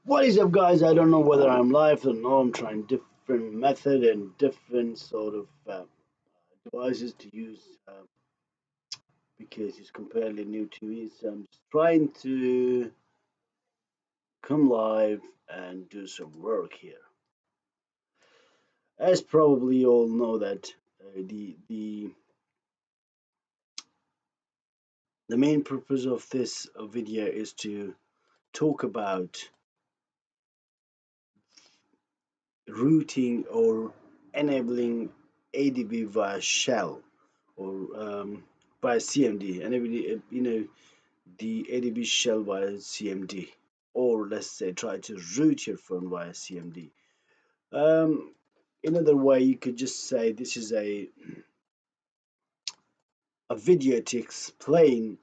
What is up, guys? I don't know whether I'm live or no. I'm trying different method and different sort of devices to use because it's completely new to me. So I'm just trying to come live and do some work here. As probably you all know that the main purpose of this video is to talk about routing or enabling ADB via shell or via CMD. Anybody, the ADB shell via CMD, or let's say try to route your phone via CMD. Another way you could just say this is a video to explain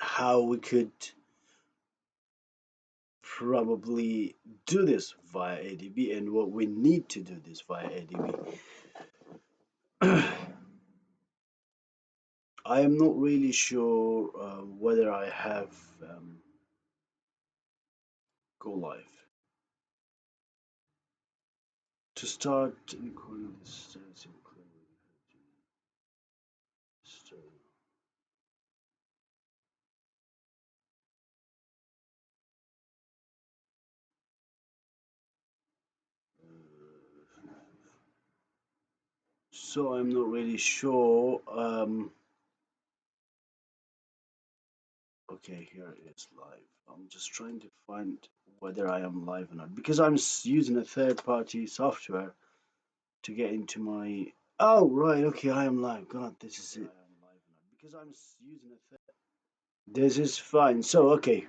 how we could probably do this via ADB and what we need to do this via ADB. I am not really sure whether I have go live. To start including this so I'm not really sure. Okay, here it is live. I'm just trying to find whether I am live or not because I'm using a third-party software to get into my. Oh right, okay, I am live. God, this is it. I am live or not because I'm using a third. This is fine. So okay.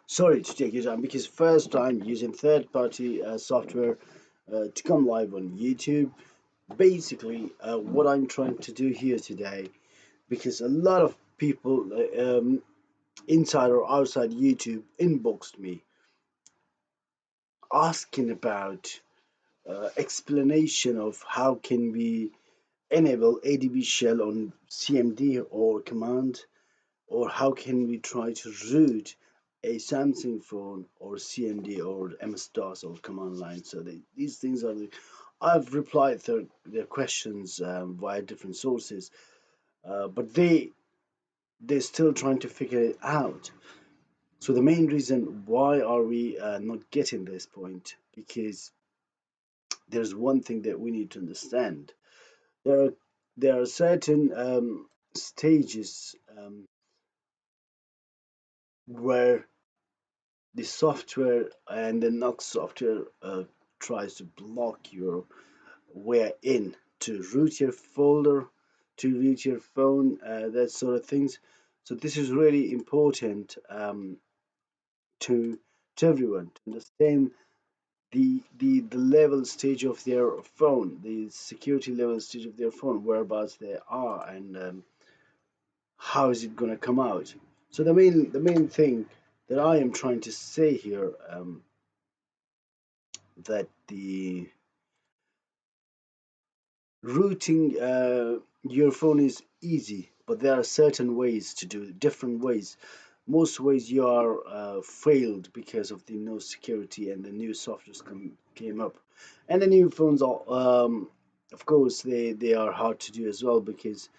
Sorry to take your time because first time using third-party software to come live on YouTube. Basically, what I'm trying to do here today, because a lot of people inside or outside YouTube inboxed me asking about explanation of how can we enable ADB shell on CMD or command, or how can we try to root a Samsung phone or CMD or MS-DOS or command line. So these things are I've replied to their questions via different sources, but they're still trying to figure it out. So the main reason why are we not getting this point, because there's one thing that we need to understand. There are there are certain stages where the software and the NUC software tries to block your way in to root your folder, to root your phone, that sort of things. So this is really important to everyone to understand the level stage of their phone, the security level stage of their phone, whereabouts they are, and how is it going to come out. So the main thing that I am trying to say here, that the routing your phone is easy, but there are certain ways to do it, different ways. Most ways you are failed because of the no security and the new softwares came up, and the new phones are, of course, they are hard to do as well because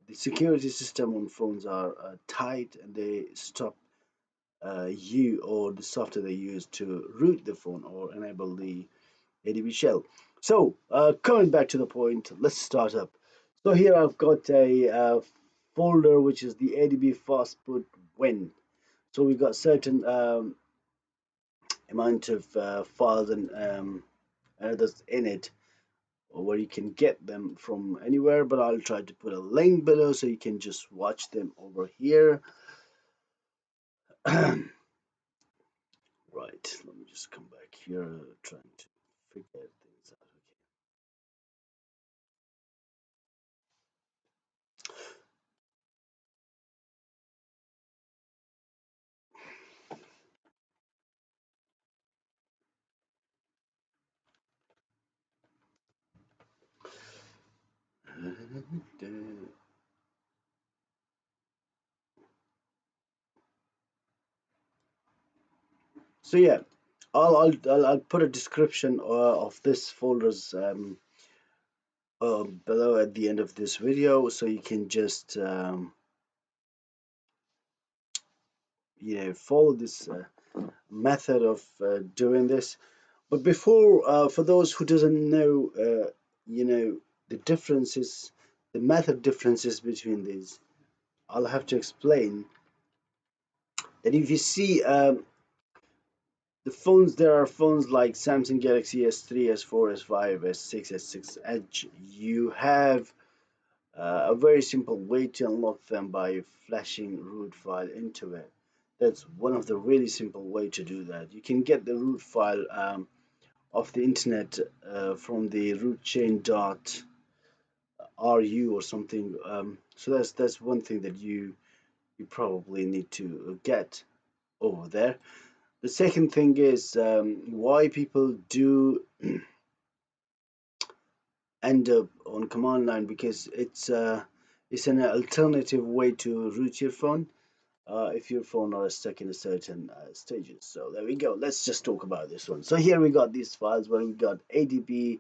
the security system on phones are tight and they stop you or the software they use to root the phone or enable the ADB shell. So, coming back to the point, let's start up. So here I've got a folder which is the ADB FASTBOOT win. So we've got certain amount of files and others in it, where you can get them from anywhere. But I'll try to put a link below so you can just watch them over here. Right, let me just come back here, trying to figure things out. Okay. So yeah, I'll put a description of this folders below at the end of this video, so you can just follow this method of doing this. But before, for those who doesn't know, the differences, the method differences between these, I'll have to explain that if you see the phones, there are phones like Samsung Galaxy S3, S4, S5, S6, S6 Edge. You have a very simple way to unlock them by flashing root file into it. That's one of the really simple way to do that. You can get the root file of the internet from the rootchain.ru or something. So that's one thing that you probably need to get over there. The second thing is why people do end up on command line, because it's an alternative way to root your phone if your phone are stuck in a certain stages. So there we go. Let's just talk about this one. So here we got these files where we got ADB,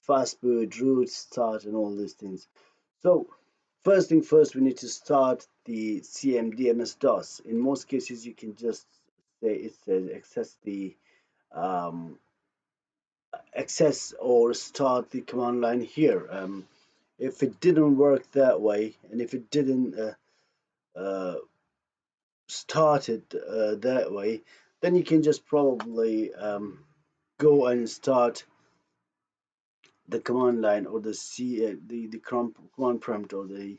FASTBOOT, root, start, and all these things. So first thing first, we need to start the CMD MS-DOS. In most cases, you can just say it says um, access or start the command line here. If it didn't work that way, and if it didn't uh, start it that way, then you can just probably go and start the command line or the command prompt or the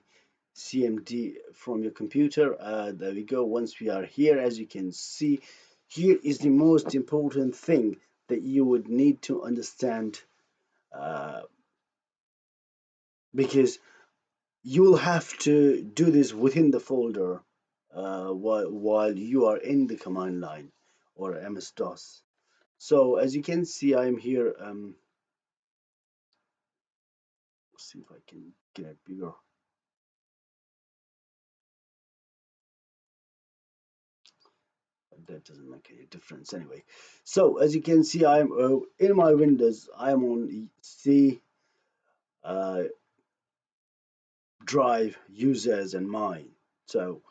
CMD from your computer. There we go. Once we are here, as you can see, here is the most important thing that you would need to understand, uh, because you'll have to do this within the folder while you are in the command line or MS-DOS. So as you can see, I'm here. Let's see if I can get it bigger. That doesn't make any difference anyway. So as you can see, I'm in my Windows. I'm on C uh, drive users and mine. So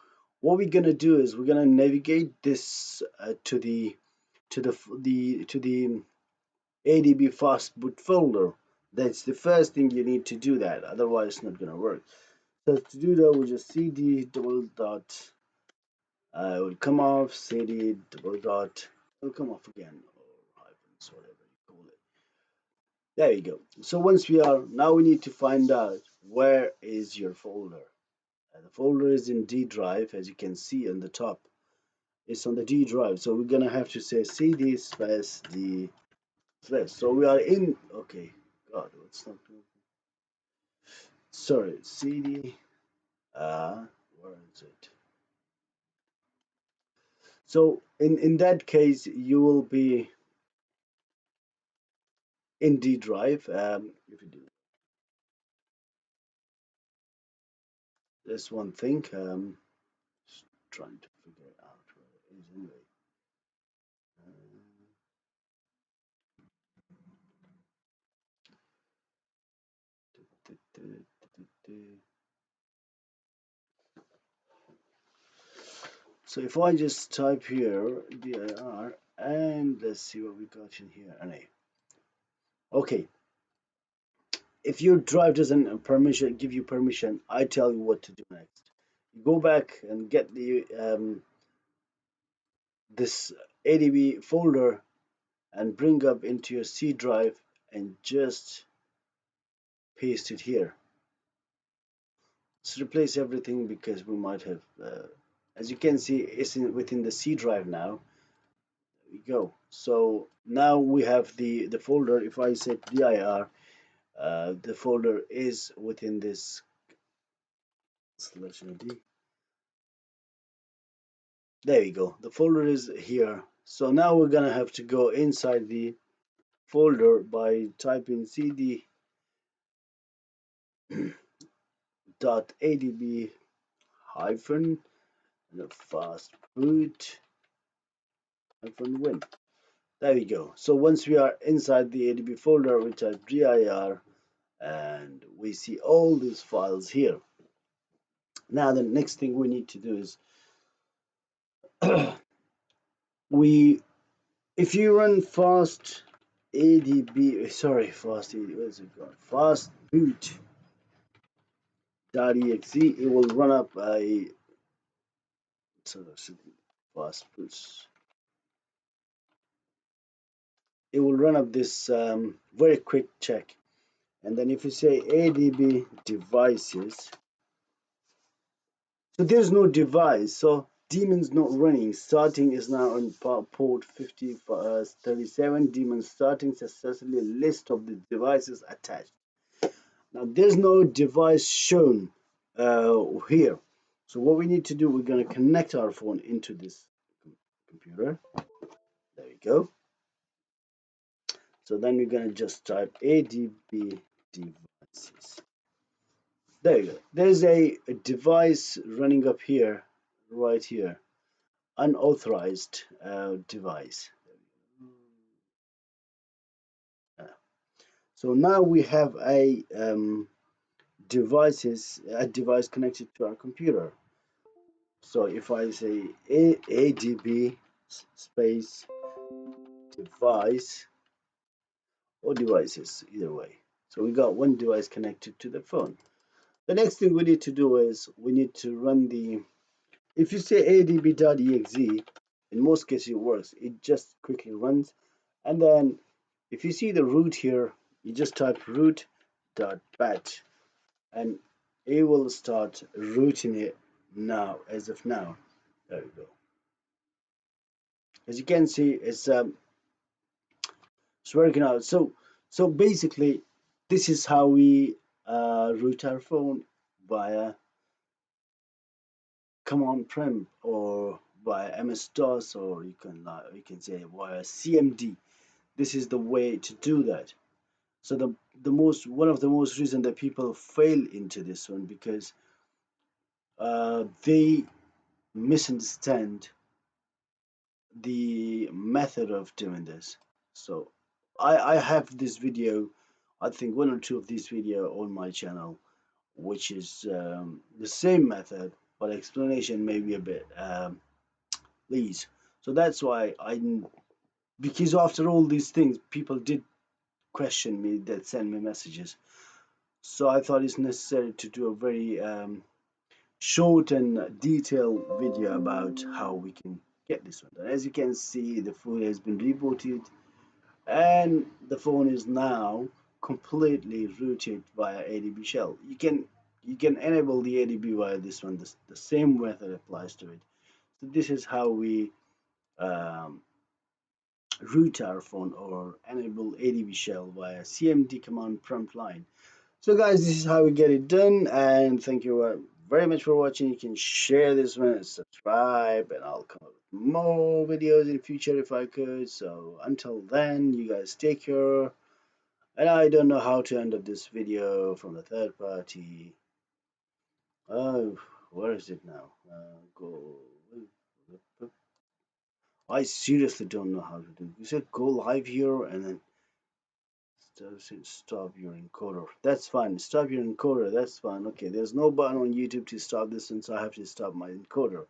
what we're gonna do is we're gonna navigate this to the ADB FASTBOOT folder. That's the first thing you need to do that. Otherwise, it's not gonna work. So to do that, we just cd double dot. Will come off cd double dot. Will come off again, or hyphens, whatever you call it. There you go. So once we are now, we need to find out where is your folder. The folder is in D drive, as you can see on the top. It's on the D drive. So we're gonna have to say cd space d slash. So we are in. Okay. God, what's not doing? Sorry, cd. Where is it? So in that case, you will be in D drive. If you do this one thing, just trying to figure out where it is anyway. So if I just type here dir, and let's see what we got in here. Okay, if your drive doesn't give you permission, I tell you what to do next. You go back and get the this ADB folder and bring up into your C drive and just paste it here. Let's replace everything because we might have, as you can see, it's within the C drive now. There we go. So now we have the folder. If I set dir, the folder is within this selection D. There we go. The folder is here. So now we're gonna have to go inside the folder by typing cd dot adb hyphen fastboot hyphen win. There we go. So once we are inside the ADB folder, we type dir and we see all these files here. Now the next thing we need to do is we if you run fast ADB, sorry, fast ADB, where's it gone? Fastboot.exe, it will run up a sort of fastboot. It will run up this very quick check, and then if you say ADB devices, so there's no device, so daemon's not running. Starting is now on port 5037. Daemon starting successfully. List of the devices attached. Now there's no device shown here. So what we need to do, we're going to connect our phone into this computer. There we go. So then we're going to just type ADB devices. There you go. There's a device running up here, right here. Unauthorized device. So now we have a device connected to our computer. So if I say ADB space device or devices, either way. So we got one device connected to the phone. The next thing we need to do is we need to run the, if you say adb.exe, in most cases it works. It just quickly runs. And then if you see the root here, you just type root.bat and it will start rooting it now, as of now. There we go. As you can see, it's working out. So basically, this is how we root our phone via command prompt or via MS-DOS, or you can say via CMD. This is the way to do that. So one of the most reason that people fail into this one, because they misunderstand the method of doing this. So I have this video, I think one or two of these video on my channel, which is the same method, but explanation may be a bit least. So that's why because after all these things, people did question me, that send me messages. So I thought it's necessary to do a very short and detailed video about how we can get this one done. As you can see, the phone has been rebooted and the phone is now completely rooted via ADB shell. You can enable the ADB via this one. The same method applies to it. So this is how we um, root our phone or enable ADB shell via CMD command prompt line. So guys, this is how we get it done, and thank you very much for watching. You can share this one and subscribe, and I'll come up with more videos in future if I could. So until then, you guys take care. And I don't know how to end up this video from the third party. Oh, where is it now? Go. I seriously don't know how to do it. You said go live here and then stop your encoder. That's fine. Stop your encoder. That's fine. Okay, there's no button on YouTube to stop this, and so I have to stop my encoder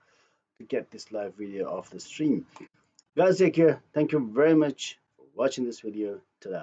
to get this live video off the stream. Guys, take care. Thank you very much for watching this video. Ta-da.